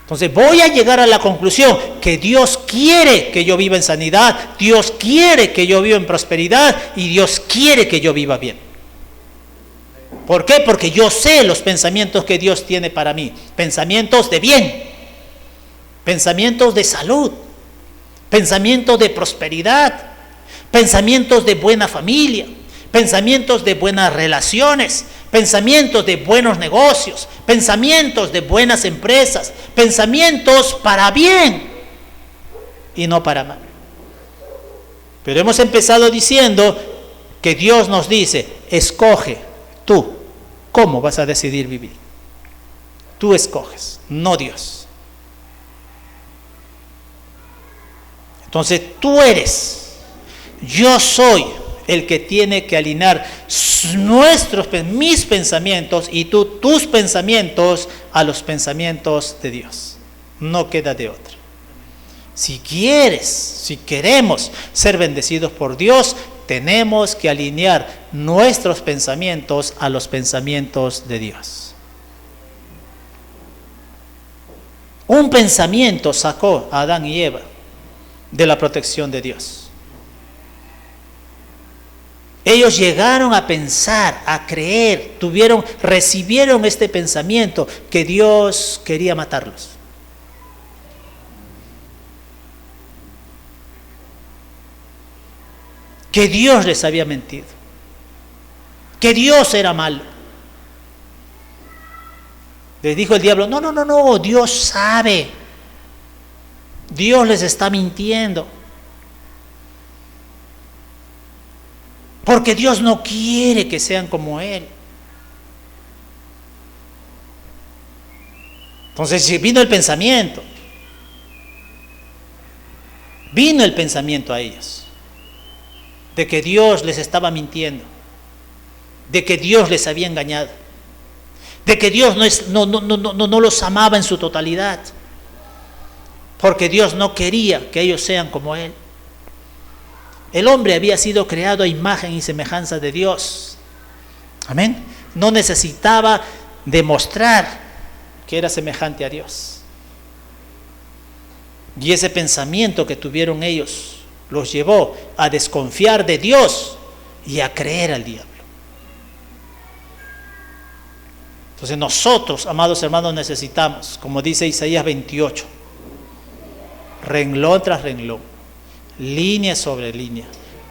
entonces voy a llegar a la conclusión que Dios quiere que yo viva en sanidad, Dios quiere que yo viva en prosperidad y Dios quiere que yo viva bien. ¿Por qué? Porque yo sé los pensamientos que Dios tiene para mí. Pensamientos de bien, pensamientos de salud, pensamientos de prosperidad, pensamientos de buena familia, pensamientos de buenas relaciones, pensamientos de buenos negocios, pensamientos de buenas empresas, pensamientos para bien y no para mal. Pero hemos empezado diciendo que Dios nos dice, escoge tú cómo vas a decidir vivir. Tú escoges, no Dios. Entonces tú eres, yo soy el que tiene que alinear mis pensamientos y tus pensamientos a los pensamientos de Dios. No queda de otra. Si queremos ser bendecidos por Dios, tenemos que alinear nuestros pensamientos a los pensamientos de Dios. Un pensamiento sacó a Adán y Eva de la protección de Dios. Ellos llegaron a pensar, a creer, recibieron este pensamiento que Dios quería matarlos. Que Dios les había mentido. Que Dios era malo. Les dijo el diablo, no, Dios sabe. Dios les está mintiendo. Porque Dios no quiere que sean como Él. Entonces vino el pensamiento. Vino el pensamiento a ellos. De que Dios les estaba mintiendo. De que Dios les había engañado. De que Dios no los amaba en su totalidad. Porque Dios no quería que ellos sean como Él. El hombre había sido creado a imagen y semejanza de Dios. Amén. No necesitaba demostrar que era semejante a Dios. Y ese pensamiento que tuvieron ellos los llevó a desconfiar de Dios y a creer al diablo. Entonces nosotros, amados hermanos, necesitamos, como dice Isaías 28, renglón tras renglón, línea sobre línea,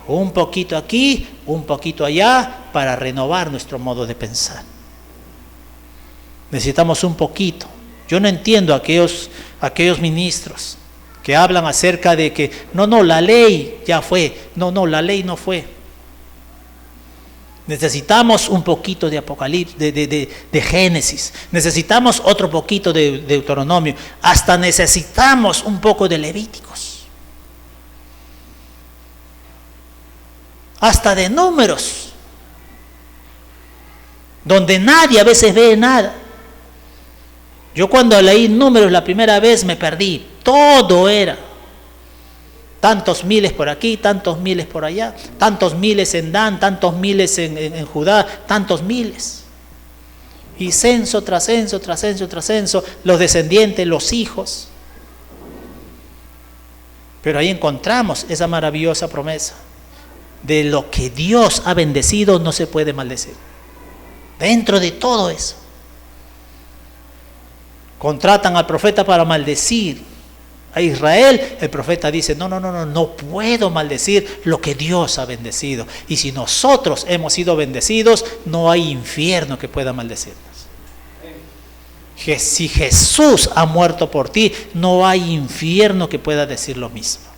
un poquito aquí, un poquito allá, para renovar nuestro modo de pensar. Necesitamos un poquito. Yo no entiendo a aquellos ministros que hablan acerca de que no, la ley ya fue. No, la ley no fue. Necesitamos un poquito de Apocalipsis, de Génesis. Necesitamos otro poquito de Deuteronomio. Hasta necesitamos un poco de Levíticos. Hasta de Números. Donde nadie a veces ve nada. Yo cuando leí Números la primera vez me perdí. Todo era tantos miles por aquí, tantos miles por allá, tantos miles en Dan, tantos miles en Judá, tantos miles. Y censo tras censo, tras censo, tras censo, los descendientes, los hijos. Pero ahí encontramos esa maravillosa promesa. De lo que Dios ha bendecido no se puede maldecir. Dentro de todo eso. Contratan al profeta para maldecir a Israel. El profeta dice, no puedo maldecir lo que Dios ha bendecido. Y si nosotros hemos sido bendecidos, no hay infierno que pueda maldecirnos. Si Jesús ha muerto por ti, no hay infierno que pueda decir lo mismo.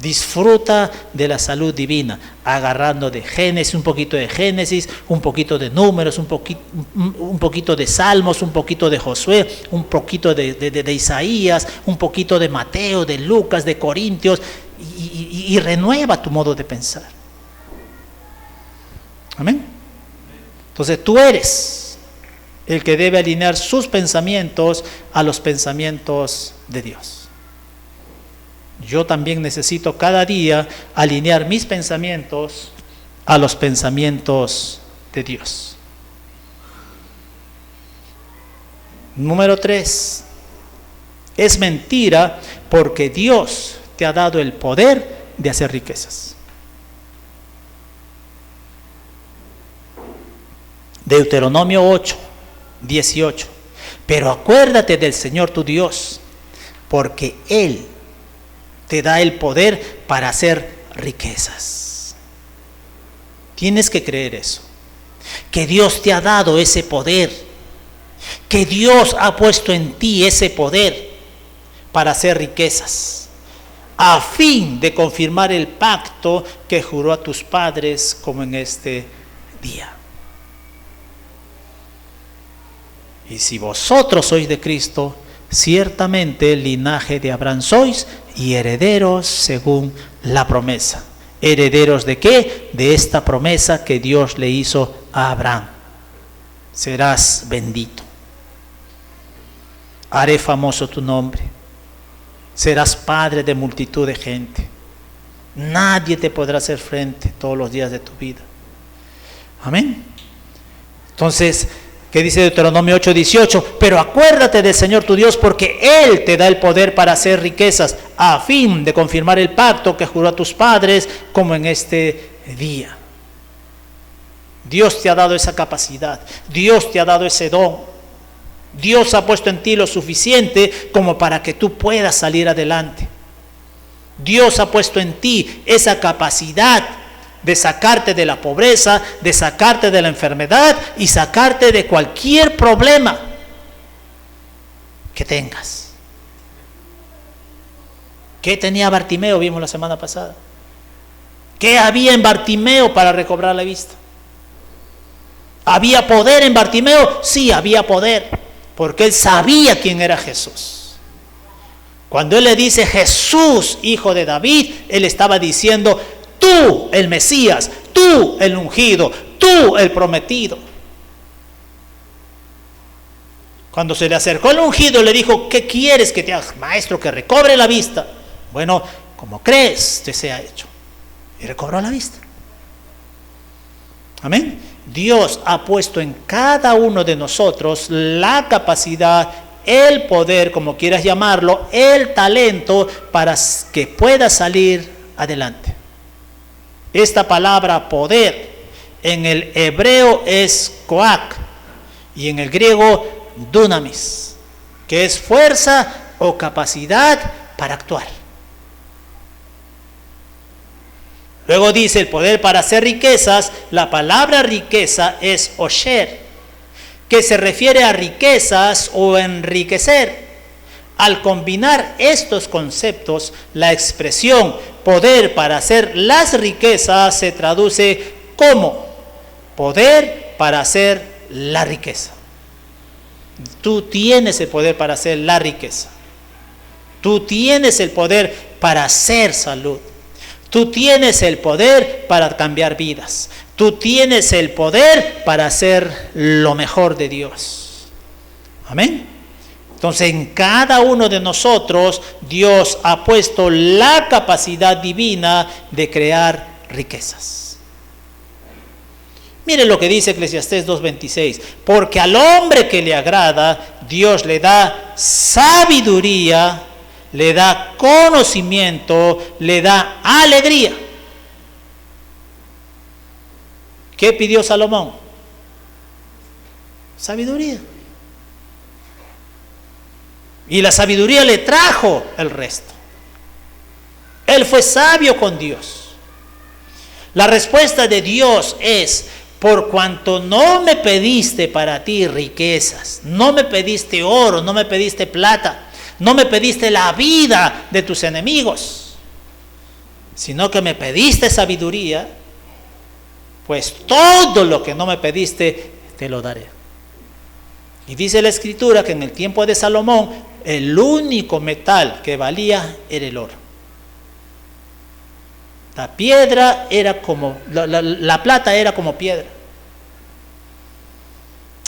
Disfruta de la salud divina, agarrando de Génesis, un poquito de Génesis, un poquito de Números, un poquito de Salmos, un poquito de Josué, un poquito de Isaías, un poquito de Mateo, de Lucas, de Corintios, y renueva tu modo de pensar. Amén. Entonces tú eres el que debe alinear sus pensamientos a los pensamientos de Dios. Yo también necesito cada día alinear mis pensamientos a los pensamientos de Dios. Número 3. Es mentira porque Dios te ha dado el poder de hacer riquezas. Deuteronomio 8, 18. Pero acuérdate del Señor tu Dios, porque Él te da el poder para hacer riquezas. Tienes que creer eso. Que Dios te ha dado ese poder. Que Dios ha puesto en ti ese poder para hacer riquezas. A fin de confirmar el pacto que juró a tus padres como en este día. Y si vosotros sois de Cristo, ciertamente el linaje de Abraham sois y herederos según la promesa. ¿Herederos de qué? De esta promesa que Dios le hizo a Abraham. Serás bendito. Haré famoso tu nombre. Serás padre de multitud de gente. Nadie te podrá hacer frente todos los días de tu vida. Amén. Entonces, ¿qué dice Deuteronomio 8:18? Pero acuérdate del Señor tu Dios, porque Él te da el poder para hacer riquezas, a fin de confirmar el pacto que juró a tus padres, como en este día. Dios te ha dado esa capacidad, Dios te ha dado ese don. Dios ha puesto en ti lo suficiente como para que tú puedas salir adelante. Dios ha puesto en ti esa capacidad de sacarte de la pobreza, de sacarte de la enfermedad y sacarte de cualquier problema que tengas. ¿Qué tenía Bartimeo? Vimos la semana pasada. ¿Qué había en Bartimeo para recobrar la vista? ¿Había poder en Bartimeo? Sí, había poder, porque él sabía quién era Jesús. Cuando él le dice Jesús, hijo de David, él estaba diciendo, tú el Mesías, tú el ungido, tú el prometido. Cuando se le acercó el ungido, le dijo, ¿qué quieres que te haga? Maestro, que recobre la vista. Bueno, como crees, te sea hecho. Y recobró la vista. Amén. Dios ha puesto en cada uno de nosotros la capacidad, el poder, como quieras llamarlo, el talento para que pueda salir adelante. Esta palabra poder en el hebreo es koach y en el griego dunamis, que es fuerza o capacidad para actuar. Luego dice el poder para hacer riquezas. La palabra riqueza es osher, que se refiere a riquezas o enriquecer. Al combinar estos conceptos, la expresión poder para hacer las riquezas se traduce como poder para hacer la riqueza. Tú tienes el poder para hacer la riqueza. Tú tienes el poder para hacer salud. Tú tienes el poder para cambiar vidas. Tú tienes el poder para hacer lo mejor de Dios. Amén. Entonces, en cada uno de nosotros, Dios ha puesto la capacidad divina de crear riquezas. Mire lo que dice Eclesiastés 2:26. Porque al hombre que le agrada, Dios le da sabiduría, le da conocimiento, le da alegría. ¿Qué pidió Salomón? Sabiduría. Y la sabiduría le trajo el resto. Él fue sabio con Dios. La respuesta de Dios es, por cuanto no me pediste para ti riquezas, no me pediste oro, no me pediste plata, no me pediste la vida de tus enemigos, sino que me pediste sabiduría, pues todo lo que no me pediste te lo daré. Y dice la Escritura que en el tiempo de Salomón el único metal que valía era el oro. La piedra era como, la plata era como piedra.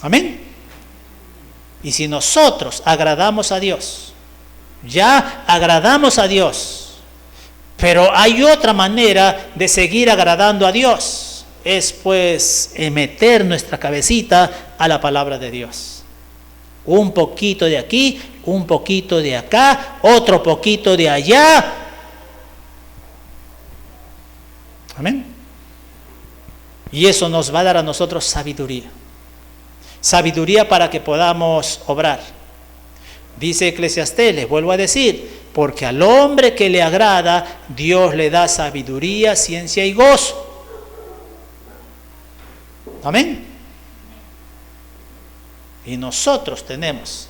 Amén. Y si nosotros agradamos a Dios, ya agradamos a Dios, pero hay otra manera de seguir agradando a Dios, es pues meter nuestra cabecita a la palabra de Dios. Un poquito de aquí, un poquito de acá, otro poquito de allá. Amén. Y eso nos va a dar a nosotros sabiduría. Sabiduría para que podamos obrar. Dice Eclesiastés, les vuelvo a decir, porque al hombre que le agrada, Dios le da sabiduría, ciencia y gozo. Amén. Y nosotros tenemos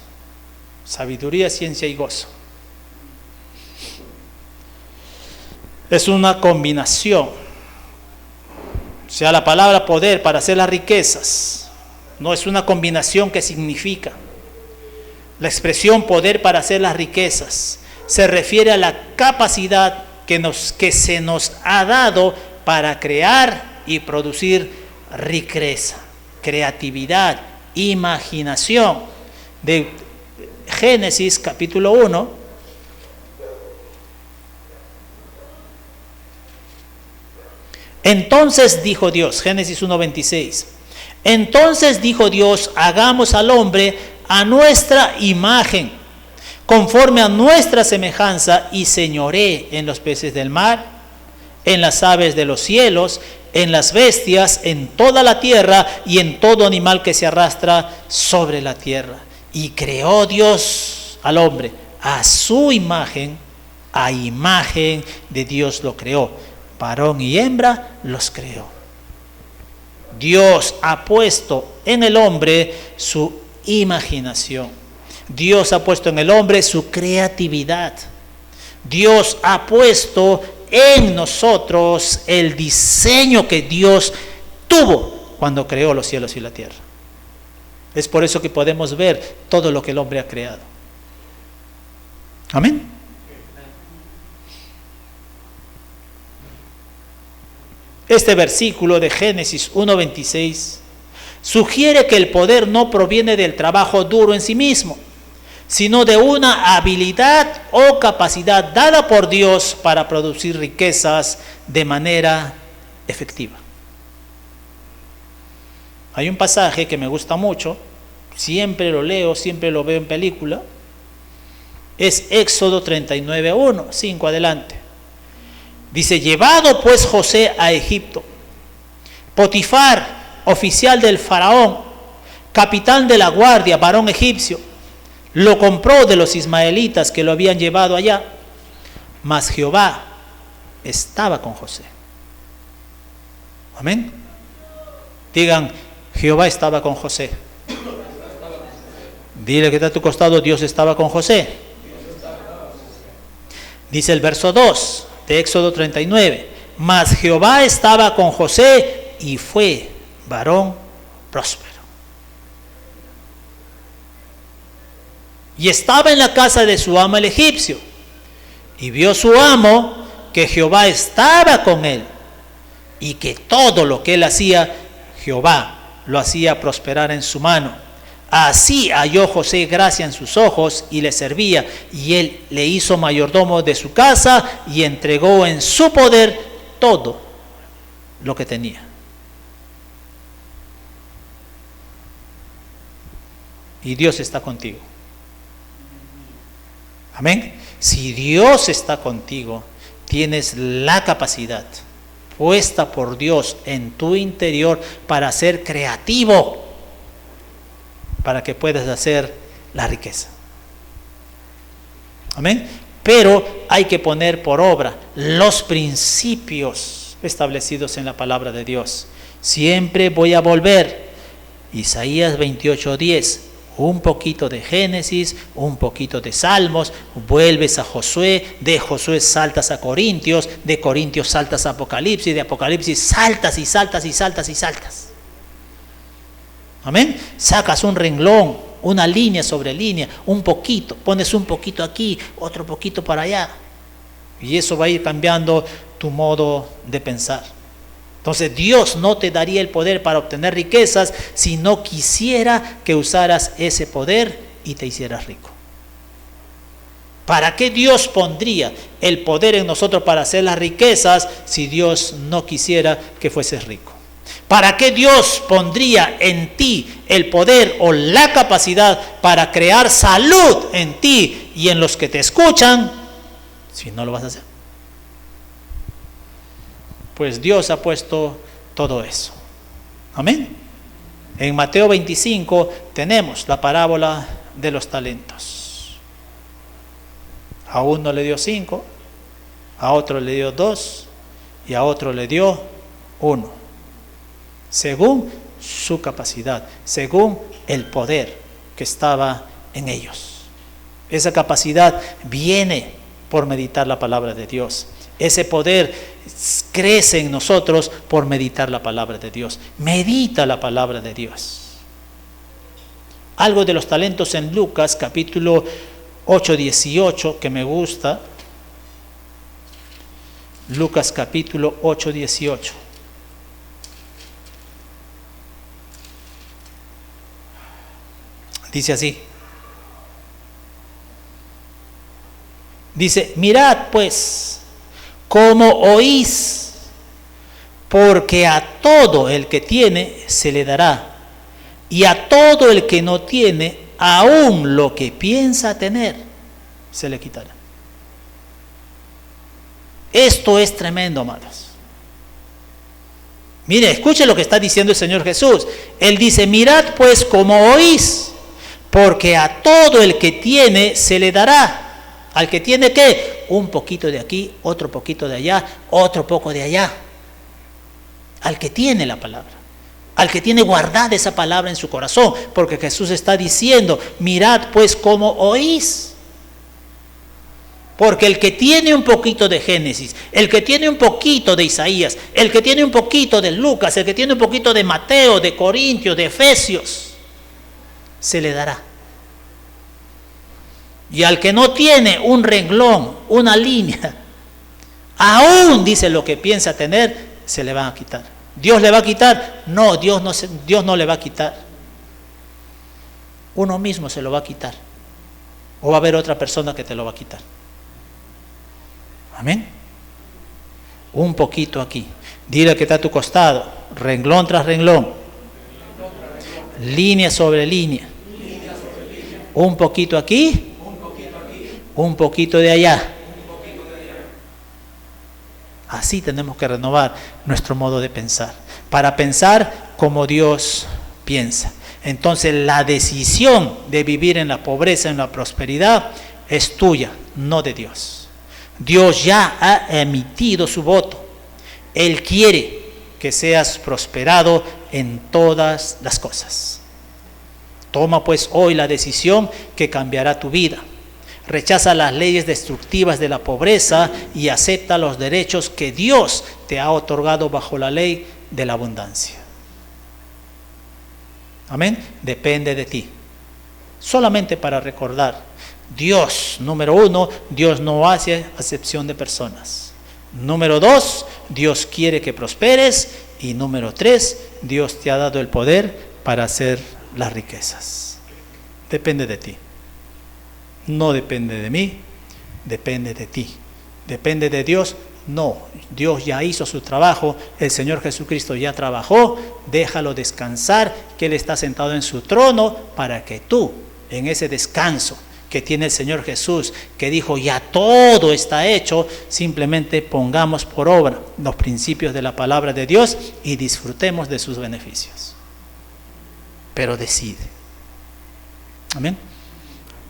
sabiduría, ciencia y gozo. Es una combinación. O sea, la palabra poder para hacer las riquezas no es una combinación que significa. La expresión poder para hacer las riquezas se refiere a la capacidad que se nos ha dado para crear y producir riqueza, creatividad, imaginación. De Génesis capítulo 1. Entonces dijo Dios, Génesis 1:26. Entonces dijo Dios, hagamos al hombre a nuestra imagen, conforme a nuestra semejanza, y señoree en los peces del mar, en las aves de los cielos, en las bestias, en toda la tierra y en todo animal que se arrastra sobre la tierra. Y creó Dios al hombre a su imagen, a imagen de Dios lo creó, varón y hembra los creó. Dios ha puesto en el hombre su imaginación. Dios ha puesto en el hombre su creatividad. Dios ha puesto en nosotros el diseño que Dios tuvo cuando creó los cielos y la tierra. Es por eso que podemos ver todo lo que el hombre ha creado. Amén. Este versículo de Génesis 1:26 sugiere que el poder no proviene del trabajo duro en sí mismo, sino de una habilidad o capacidad dada por Dios para producir riquezas de manera efectiva. Hay un pasaje que me gusta mucho, siempre lo leo, siempre lo veo en película, es Éxodo 39:1, 5 adelante. Dice: llevado pues José a Egipto, Potifar, oficial del faraón, capitán de la guardia, varón egipcio, lo compró de los ismaelitas que lo habían llevado allá, mas Jehová estaba con José. Amén. Digan: Jehová estaba con José. Dile que está a tu costado: Dios estaba con José. Dice el verso 2 de Éxodo 39: mas Jehová estaba con José y fue varón próspero. Y estaba en la casa de su amo el egipcio, y vio su amo que Jehová estaba con él, y que todo lo que él hacía, Jehová lo hacía prosperar en su mano. Así halló José gracia en sus ojos y le servía, y él le hizo mayordomo de su casa y entregó en su poder todo lo que tenía. Y Dios está contigo. Amén. Si Dios está contigo, tienes la capacidad puesta por Dios en tu interior para ser creativo, para que puedas hacer la riqueza. Amén. Pero hay que poner por obra los principios establecidos en la palabra de Dios. Siempre voy a volver. Isaías 28:10. Un poquito de Génesis, un poquito de Salmos, vuelves a Josué, de Josué saltas a Corintios, de Corintios saltas a Apocalipsis, de Apocalipsis saltas y saltas y saltas y saltas. Amén. Sacas un renglón, una línea sobre línea, un poquito, pones un poquito aquí, otro poquito para allá. Y eso va a ir cambiando tu modo de pensar. Entonces Dios no te daría el poder para obtener riquezas si no quisiera que usaras ese poder y te hicieras rico. ¿Para qué Dios pondría el poder en nosotros para hacer las riquezas si Dios no quisiera que fueses rico? ¿Para qué Dios pondría en ti el poder o la capacidad para crear salud en ti y en los que te escuchan si no lo vas a hacer? Pues Dios ha puesto todo eso. Amén. En Mateo 25 tenemos la parábola de los talentos. A uno le dio 5, a otro le dio 2 y a otro le dio 1. Según su capacidad, según el poder que estaba en ellos. Esa capacidad viene por meditar la palabra de Dios. Ese poder crece en nosotros por meditar la palabra de Dios. Medita la palabra de Dios. Algo de los talentos en Lucas capítulo 8:18 que me gusta. Lucas capítulo 8:18. Dice así. Dice: mirad pues cómo oís, porque a todo el que tiene se le dará, y a todo el que no tiene, aún lo que piensa tener, se le quitará. Esto es tremendo, amados. Mire, escuche lo que está diciendo el Señor Jesús. Él dice: mirad pues cómo oís, porque a todo el que tiene se le dará. Al que tiene, ¿qué? Un poquito de aquí, otro poquito de allá, otro poco de allá. Al que tiene la palabra, al que tiene guardada esa palabra en su corazón, porque Jesús está diciendo: mirad pues cómo oís. Porque el que tiene un poquito de Génesis, el que tiene un poquito de Isaías, el que tiene un poquito de Lucas, el que tiene un poquito de Mateo, de Corintios, de Efesios, se le dará. Y al que no tiene un renglón, una línea, aún dice lo que piensa tener, se le van a quitar. ¿Dios le va a quitar? No, Dios no le va a quitar. Uno mismo se lo va a quitar. O va a haber otra persona que te lo va a quitar. Amén. Un poquito aquí. Dile que está a tu costado, renglón tras renglón, línea sobre línea. Un poquito aquí, un poquito de allá. Así tenemos que renovar nuestro modo de pensar, para pensar como Dios piensa. Entonces la decisión de vivir en la pobreza, en la prosperidad, es tuya, no de Dios. Dios ya ha emitido su voto. Él quiere que seas prosperado en todas las cosas. Toma pues hoy la decisión que cambiará tu vida. Rechaza las leyes destructivas de la pobreza y acepta los derechos que Dios te ha otorgado bajo la ley de la abundancia. Amén. Depende de ti. Solamente para recordar, Dios, número 1, Dios no hace acepción de personas. Número 2, Dios quiere que prosperes. Y número 3, Dios te ha dado el poder para hacer las riquezas. Depende de ti. No depende de mí, depende de ti. Depende de Dios. No, Dios ya hizo su trabajo, el Señor Jesucristo ya trabajó, déjalo descansar, que Él está sentado en su trono para que tú, en ese descanso que tiene el Señor Jesús, que dijo ya todo está hecho, simplemente pongamos por obra los principios de la palabra de Dios y disfrutemos de sus beneficios. Pero decide. Amén.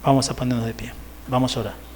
Vamos a ponernos de pie, vamos a orar.